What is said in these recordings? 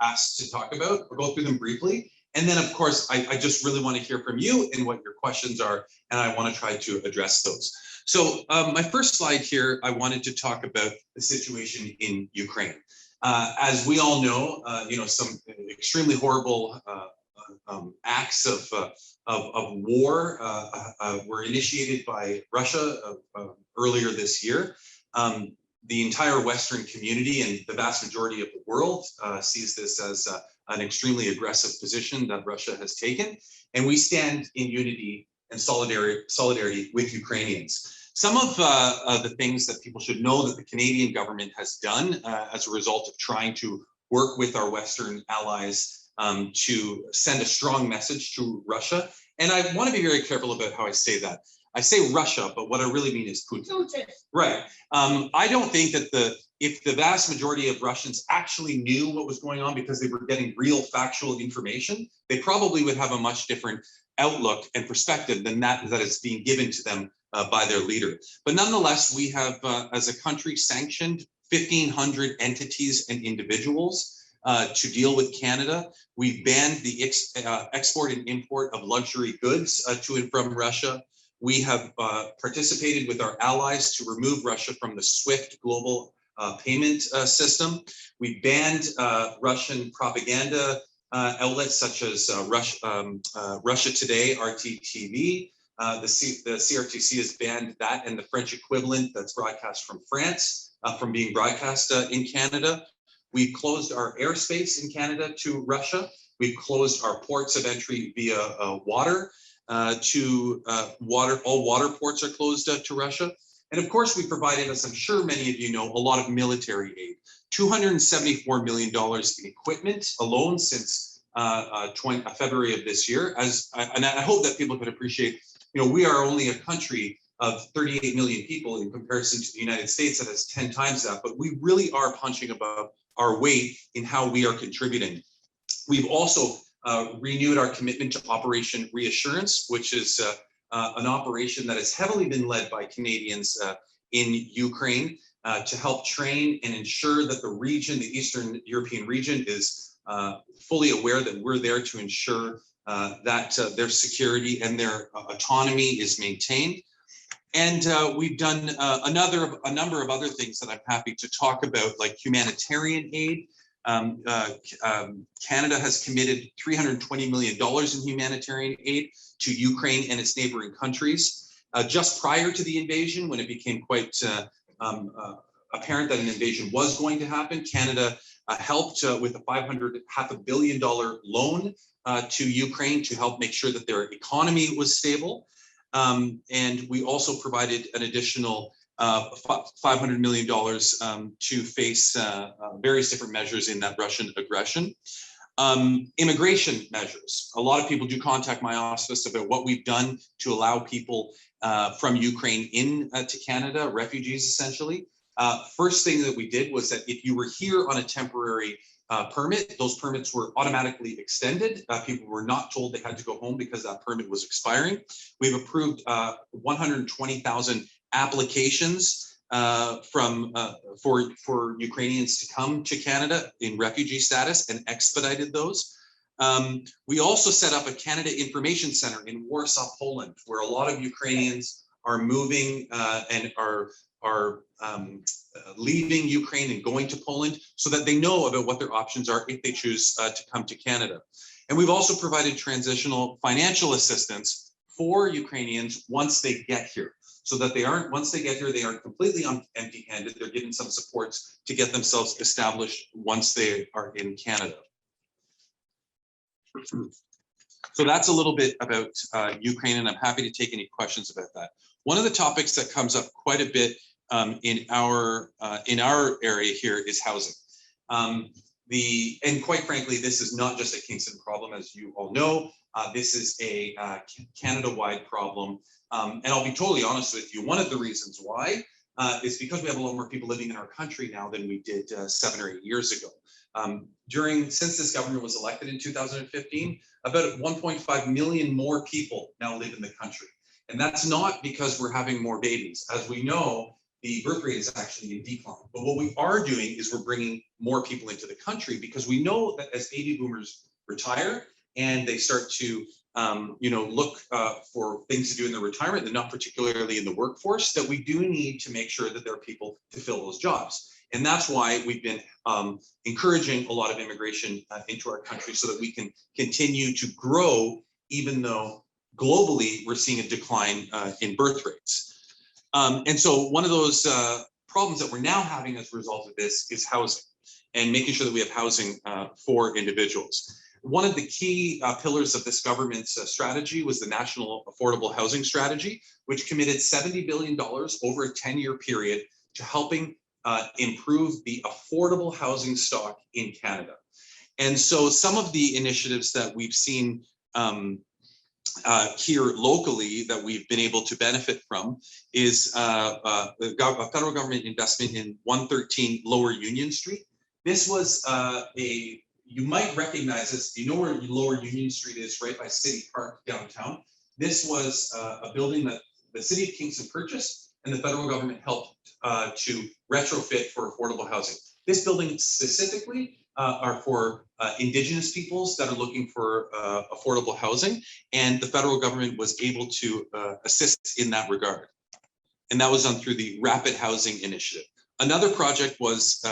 asked to talk about. I'll go through them briefly. And then, of course, I just really want to hear from you and what your questions are, and I want to try to address those. So my first slide here, I wanted to talk about the situation in Ukraine. As we all know, some extremely horrible acts of war were initiated by Russia earlier this year. The entire Western community and the vast majority of the world sees this as an extremely aggressive position that Russia has taken, and we stand in unity and solidarity with Ukrainians. Some of the things that people should know that the Canadian government has done as a result of trying to work with our Western allies to send a strong message to Russia. And I want to be very careful about how I say that. I say Russia, but what I really mean is Putin. Right. I don't think that if the vast majority of Russians actually knew what was going on because they were getting real factual information, they probably would have a much different outlook and perspective than that is being given to them by their leader. But nonetheless, we have, as a country, sanctioned 1,500 entities and individuals to deal with Canada. We've banned the export and import of luxury goods to and from Russia. We have participated with our allies to remove Russia from the SWIFT global payment system. We banned Russian propaganda outlets such as Russia Today, RT-TV. The CRTC has banned that and the French equivalent that's broadcast from France from being broadcast in Canada. We've closed our airspace in Canada to Russia. We've closed our ports of entry via water. All water ports are closed to Russia. And of course, we provided, as I'm sure many of you know, a lot of military aid, $274 million in equipment alone since February of this year. And I hope that people can appreciate, we are only a country of 38 million people in comparison to the United States that has 10 times that, but we really are punching above our weight in how we are contributing. We've also renewed our commitment to Operation Reassurance, which is an operation that has heavily been led by Canadians in Ukraine to help train and ensure that the region, the Eastern European region, is fully aware that we're there to ensure that their security and their autonomy is maintained. And we've done a number of other things that I'm happy to talk about, like humanitarian aid. Canada has committed $320 million in humanitarian aid to Ukraine and its neighboring countries. Just prior to the invasion, when it became quite apparent that an invasion was going to happen, Canada helped with a $500 million loan to Ukraine to help make sure that their economy was stable. And we also provided an additional $500 million to face various different measures in that Russian aggression. Immigration measures. A lot of people do contact my office about what we've done to allow people from Ukraine in to Canada, refugees essentially. First thing that we did was that if you were here on a temporary permit, those permits were automatically extended. People were not told they had to go home because that permit was expiring. We've approved 120,000 applications for Ukrainians to come to Canada in refugee status and expedited those. We also set up a Canada Information Center in Warsaw, Poland, where a lot of Ukrainians are moving and are leaving Ukraine and going to Poland so that they know about what their options are if they choose to come to Canada. And we've also provided transitional financial assistance for Ukrainians once they get here, so that once they get here, they aren't completely empty-handed. They're given some supports to get themselves established once they are in Canada. So that's a little bit about Ukraine, and I'm happy to take any questions about that. One of the topics that comes up quite a bit in our area here is housing. And quite frankly, this is not just a Kingston problem, as you all know. This is a Canada-wide problem. And I'll be totally honest with you, one of the reasons why is because we have a lot more people living in our country now than we did 7 or 8 years ago. Since this government was elected in 2015, about 1.5 million more people now live in the country. And that's not because we're having more babies. As we know, the birth rate is actually in decline. But what we are doing is we're bringing more people into the country, because we know that as baby boomers retire and they start to look for things to do in their retirement, and not particularly in the workforce, that we do need to make sure that there are people to fill those jobs. And that's why we've been encouraging a lot of immigration into our country, so that we can continue to grow, even though globally we're seeing a decline in birth rates. And so one of those problems that we're now having as a result of this is housing, and making sure that we have housing for individuals. One of the key pillars of this government's strategy was the National Affordable Housing Strategy, which committed $70 billion over a 10-year period to helping improve the affordable housing stock in Canada. And so some of the initiatives that we've seen here locally that we've been able to benefit from is the federal government investment in 113 Lower Union Street. This was you might recognize this, you know where Lower Union Street is, right by City Park downtown. This was a building that the city of Kingston purchased, and the federal government helped to retrofit for affordable housing. This building specifically are for Indigenous peoples that are looking for affordable housing, and the federal government was able to assist in that regard. And that was done through the Rapid Housing Initiative. Another project was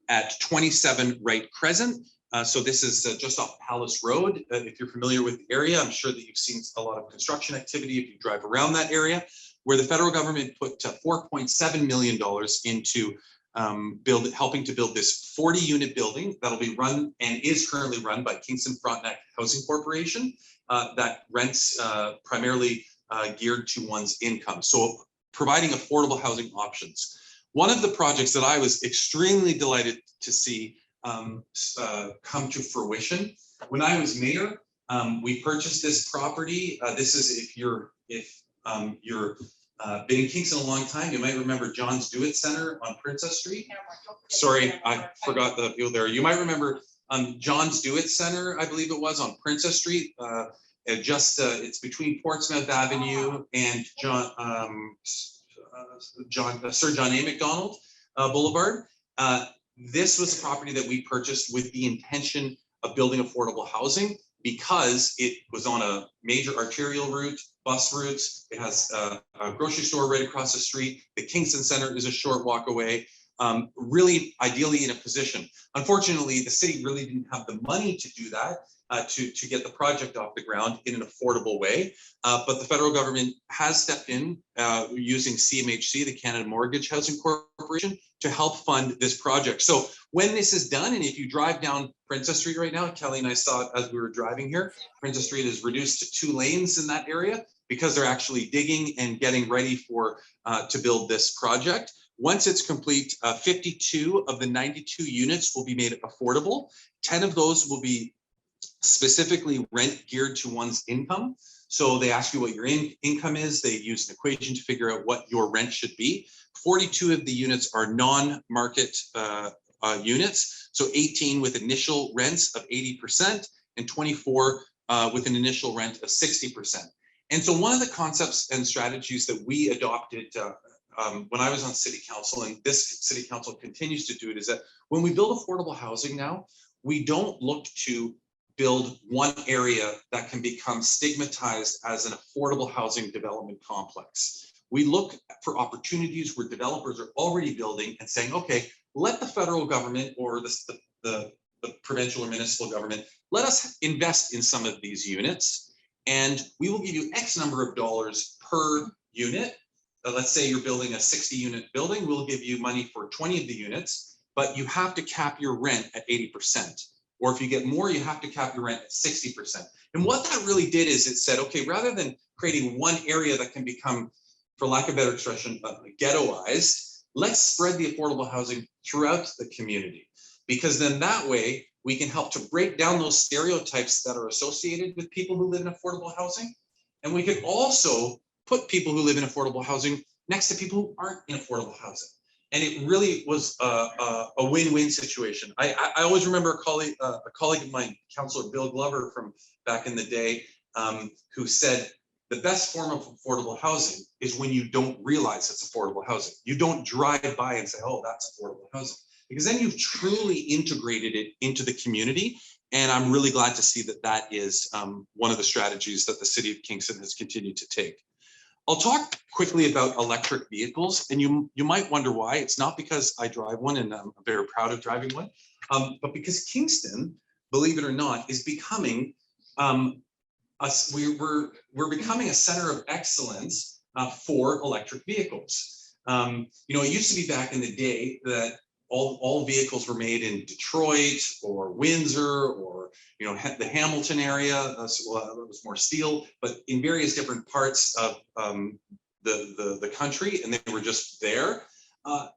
at 27 Wright Crescent. So this is just off Palace Road. If you're familiar with the area, I'm sure that you've seen a lot of construction activity if you drive around that area, where the federal government put $4.7 million into helping to build this 40-unit building that'll be run and is currently run by Kingston Frontenac Housing Corporation that rents primarily geared to one's income. So providing affordable housing options. One of the projects that I was extremely delighted to see come to fruition, when I was mayor, we purchased this property. This is if you're been in Kingston a long time, you might remember John's Do-It Center on Princess Street. Sorry, I forgot the view there. You might remember John's Do-It Center, I believe it was, on Princess Street. It's between Portsmouth Avenue and Sir John A. Macdonald Boulevard. This was a property that we purchased with the intention of building affordable housing, because it was on a major arterial route, bus routes. It has a grocery store right across the street. The Kingston Center is a short walk away, really ideally in a position. Unfortunately, the city really didn't have the money to do that, to get the project off the ground in an affordable way. But the federal government has stepped in using CMHC, the Canada Mortgage Housing Corporation, to help fund this project. So when this is done, and if you drive down Princess Street right now, Kelly and I saw it as we were driving here, Princess Street is reduced to 2 lanes in that area, because they're actually digging and getting ready for to build this project. Once it's complete, 52 of the 92 units will be made affordable. 10 of those will be specifically rent geared to one's income. So they ask you what your income is. They use an equation to figure out what your rent should be. 42 of the units are non-market units. So 18 with initial rents of 80% and 24 with an initial rent of 60%. And so one of the concepts and strategies that we adopted when I was on city council, and this city council continues to do it, is that when we build affordable housing now, we don't look to build one area that can become stigmatized as an affordable housing development complex. We look for opportunities where developers are already building and saying, okay, let the federal government or the provincial or municipal government, let us invest in some of these units, and we will give you X number of dollars per unit. Let's say you're building a 60-unit building, we'll give you money for 20 of the units, but you have to cap your rent at 80%. Or if you get more, you have to cap your rent at 60%. And what that really did is it said, okay, rather than creating one area that can become, for lack of better expression, ghettoized, let's spread the affordable housing throughout the community. Because then that way, we can help to break down those stereotypes that are associated with people who live in affordable housing. And we could also put people who live in affordable housing next to people who aren't in affordable housing. And it really was a win-win situation. I always remember a colleague of mine, Councillor Bill Glover from back in the day, who said the best form of affordable housing is when you don't realize it's affordable housing. You don't drive by and say, oh, that's affordable housing, because then you've truly integrated it into the community. And I'm really glad to see that that is one of the strategies that the city of Kingston has continued to take. I'll talk quickly about electric vehicles, and you might wonder why. It's not because I drive one and I'm very proud of driving one, but because Kingston, believe it or not, is becoming we're becoming a center of excellence for electric vehicles. You know, it used to be back in the day that all vehicles were made in Detroit or Windsor or, you know, the Hamilton area. So it was more steel, but in various different parts of the country, and they were just there.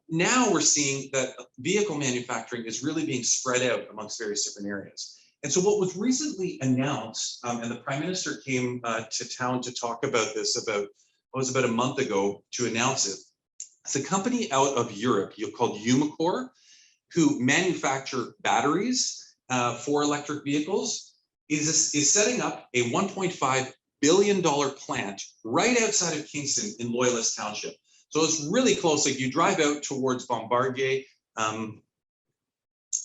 Now we're seeing that vehicle manufacturing is really being spread out amongst various different areas. And so what was recently announced, and the Prime Minister came to town to talk about this about a month ago to announce it. It's a company out of Europe called Umicore, who manufacture batteries for electric vehicles, is setting up a $1.5 billion plant right outside of Kingston in Loyalist Township. So it's really close. Like you drive out towards Bombardier,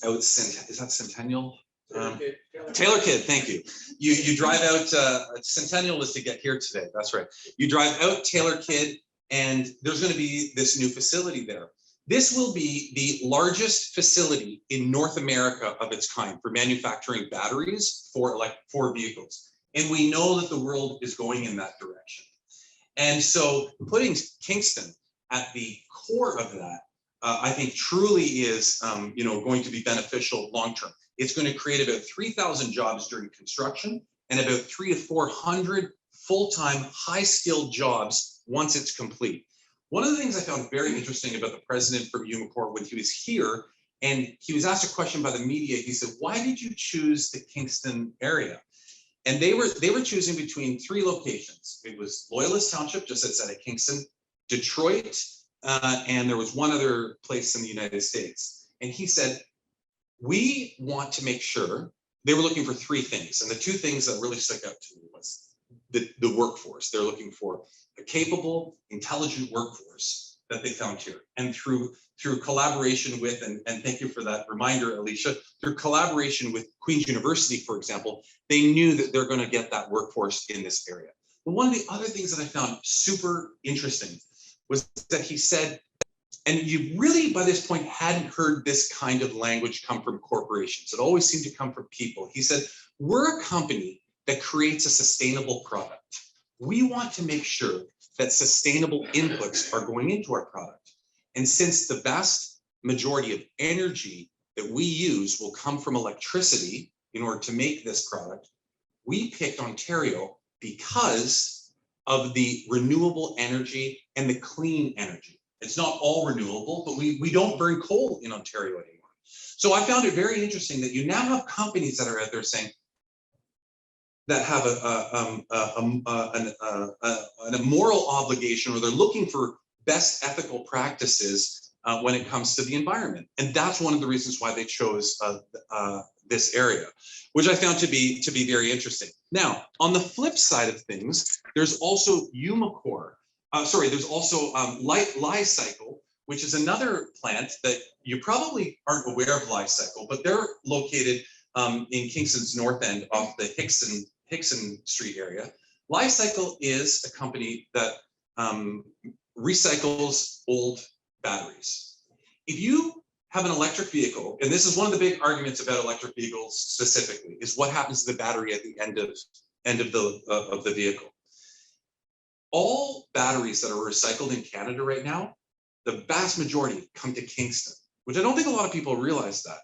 is that Centennial? Taylor Kid, thank you. You drive out, Centennial is to get here today, that's right. You drive out Taylor Kid, and there's going to be this new facility there. This will be the largest facility in North America of its kind for manufacturing batteries for vehicles. And we know that the world is going in that direction. And so putting Kingston at the core of that, I think truly is you know, going to be beneficial long term. It's going to create about 3,000 jobs during construction and about 300 to 400 full-time, high-skilled jobs once it's complete. One of the things I found very interesting about the president from Umicore when he was here, and he was asked a question by the media, he said, why did you choose the Kingston area? And they were choosing between three locations. It was Loyalist Township, just outside of Kingston, Detroit, and there was one other place in the United States. And he said, we want to make sure, they were looking for three things. And the two things that really stuck out to me was the workforce. They're looking for a capable, intelligent workforce that they found here. And through collaboration with, and thank you for that reminder, Alicia, through collaboration with Queen's University, for example, they knew that they're going to get that workforce in this area. But one of the other things that I found super interesting was that he said, and you really, by this point, hadn't heard this kind of language come from corporations. It always seemed to come from people. He said, we're a company that creates a sustainable product. We want to make sure that sustainable inputs are going into our product. And since the vast majority of energy that we use will come from electricity in order to make this product, we picked Ontario because of the renewable energy and the clean energy. It's not all renewable, but we don't burn coal in Ontario anymore. So I found it very interesting that you now have companies that are out there saying, that have a moral obligation, or they're looking for best ethical practices when it comes to the environment. And that's one of the reasons why they chose this area, which I found to be very interesting. Now, on the flip side of things, there's also Umicore. There's also Li-Cycle, which is another plant that you probably aren't aware of Li-Cycle, but they're located in Kingston's north end off the Hickson Street area. Li-Cycle is a company that recycles old batteries. If you have an electric vehicle, and this is one of the big arguments about electric vehicles specifically, is what happens to the battery at the end of the vehicle. All batteries that are recycled in Canada right now, the vast majority come to Kingston, which I don't think a lot of people realize that.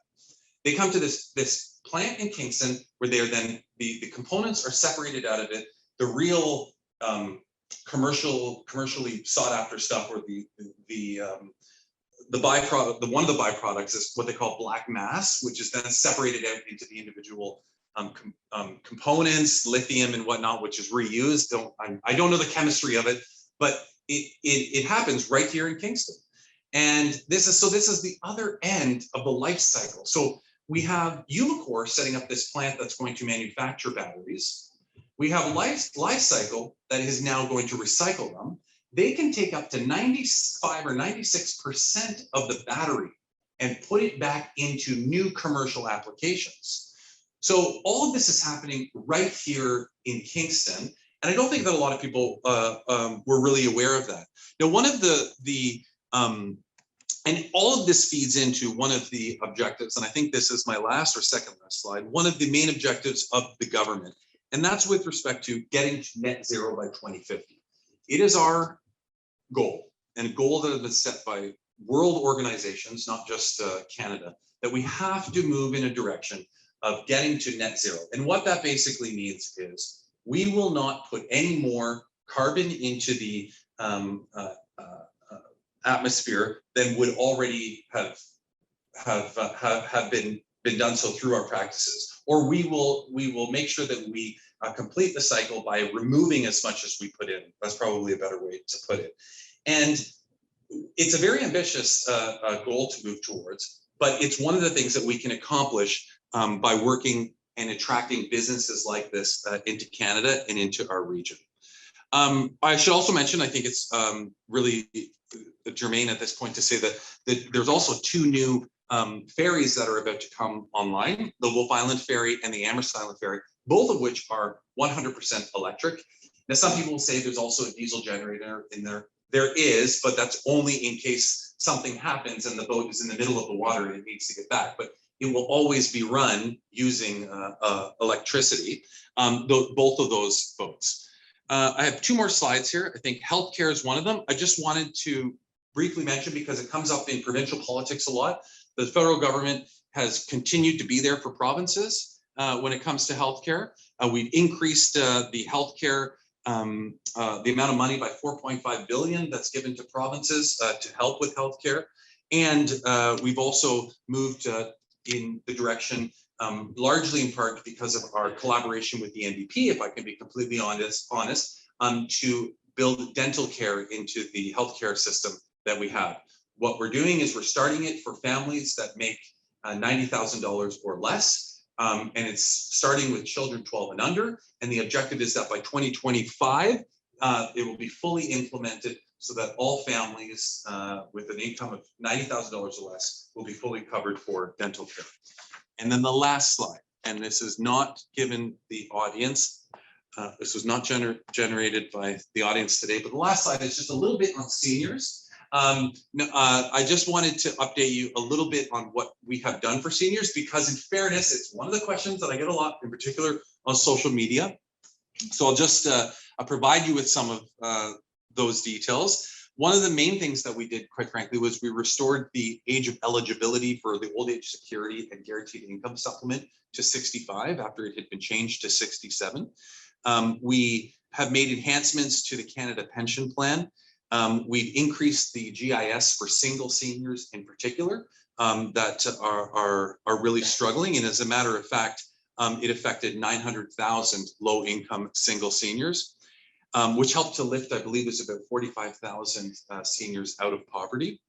They come to this plant in Kingston where they are then, the components are separated out of it. The real commercially sought after stuff, or the byproduct, one of the byproducts is what they call black mass, which is then separated out into the individual components, lithium and whatnot, which is reused. I don't know the chemistry of it, but it happens right here in Kingston. And this is the other end of the life cycle. So we have Umicore setting up this plant that's going to manufacture batteries. We have life cycle that is now going to recycle them. They can take up to 95 or 96% of the battery and put it back into new commercial applications. So all of this is happening right here in Kingston. And I don't think that a lot of people were really aware of that. Now, one of and all of this feeds into one of the objectives, and I think this is my last or second last slide, one of the main objectives of the government, and that's with respect to getting to net zero by 2050. It is our goal, and a goal that has been set by world organizations, not just Canada, that we have to move in a direction of getting to net zero. And what that basically means is we will not put any more carbon into the atmosphere than would already have been done so through our practices. Or we will make sure that we complete the cycle by removing as much as we put in. That's probably a better way to put it. And it's a very ambitious goal to move towards, but it's one of the things that we can accomplish by working and attracting businesses like this into Canada and into our region. I should also mention, I think it's really germane at this point to say that there's also two new ferries that are about to come online, the Wolf Island Ferry and the Amherst Island Ferry, both of which are 100% electric. Now, some people will say there's also a diesel generator in there. There is, but that's only in case something happens and the boat is in the middle of the water and it needs to get back. But it will always be run using electricity, both of those boats. I have two more slides here. I think healthcare is one of them. I just wanted to briefly mention, because it comes up in provincial politics a lot, the federal government has continued to be there for provinces when it comes to healthcare. We've increased the healthcare, the amount of money by 4.5 billion that's given to provinces to help with healthcare. And we've also moved in the direction, largely in part because of our collaboration with the NDP, if I can be completely honest, to build dental care into the healthcare system that we have. What we're doing is we're starting it for families that make $90,000 or less, and it's starting with children 12 and under. And the objective is that by 2025, it will be fully implemented so that all families with an income of $90,000 or less will be fully covered for dental care. And then the last slide, and this is not given the audience, this was not generated by the audience today, but the last slide is just a little bit on seniors. I just wanted to update you a little bit on what we have done for seniors, because in fairness, it's one of the questions that I get a lot, in particular on social media. So I'll just provide you with some of those details. One of the main things that we did, quite frankly, was we restored the age of eligibility for the old age security and guaranteed income supplement to 65 after it had been changed to 67. We have made enhancements to the Canada Pension Plan. We've increased the GIS for single seniors in particular that are really struggling. And as a matter of fact, it affected 900,000 low-income single seniors, which helped to lift, I believe, is about 45,000 seniors out of poverty.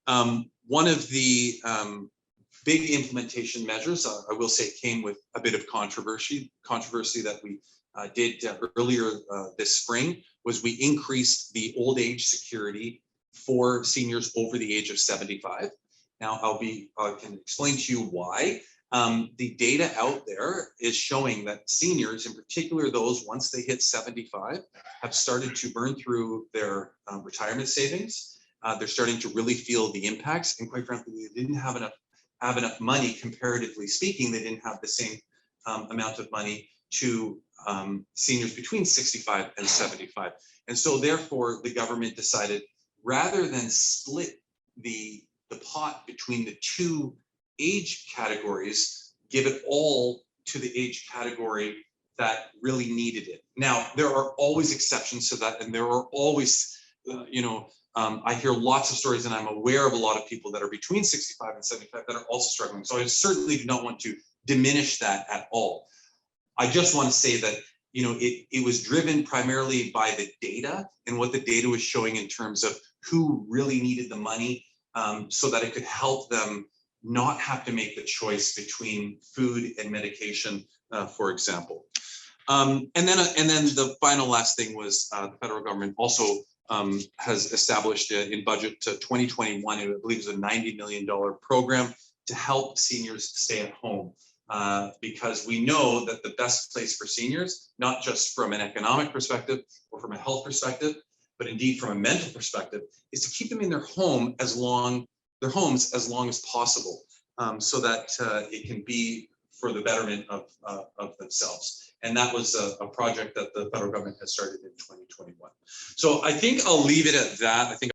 One of the big implementation measures, I will say, came with a bit of controversy that we did earlier this spring, was we increased the old age security for seniors over the age of 75. Now, I can explain to you why. The data out there is showing that seniors, in particular those once they hit 75, have started to burn through their retirement savings. They're starting to really feel the impacts, and quite frankly, they didn't have enough money, comparatively speaking. They didn't have the same amount of money to seniors between 65 and 75. And so therefore, the government decided, rather than split the pot between the two age categories, give it all to the age category that really needed it. Now, there are always exceptions to that, and there are always, I hear lots of stories, and I'm aware of a lot of people that are between 65 and 75 that are also struggling. So I certainly do not want to diminish that at all. I just want to say that, it was driven primarily by the data and what the data was showing in terms of who really needed the money, so that it could help them not have to make the choice between food and medication, for example. And then the final last thing was the federal government also has established in budget to 2021, I believe it was a $90 million program to help seniors stay at home. Because we know that the best place for seniors, not just from an economic perspective or from a health perspective, but indeed from a mental perspective, is to keep them in their homes as long as possible, so that it can be for the betterment of themselves. And that was a project that the federal government has started in 2021. So I think I'll leave it at that. I think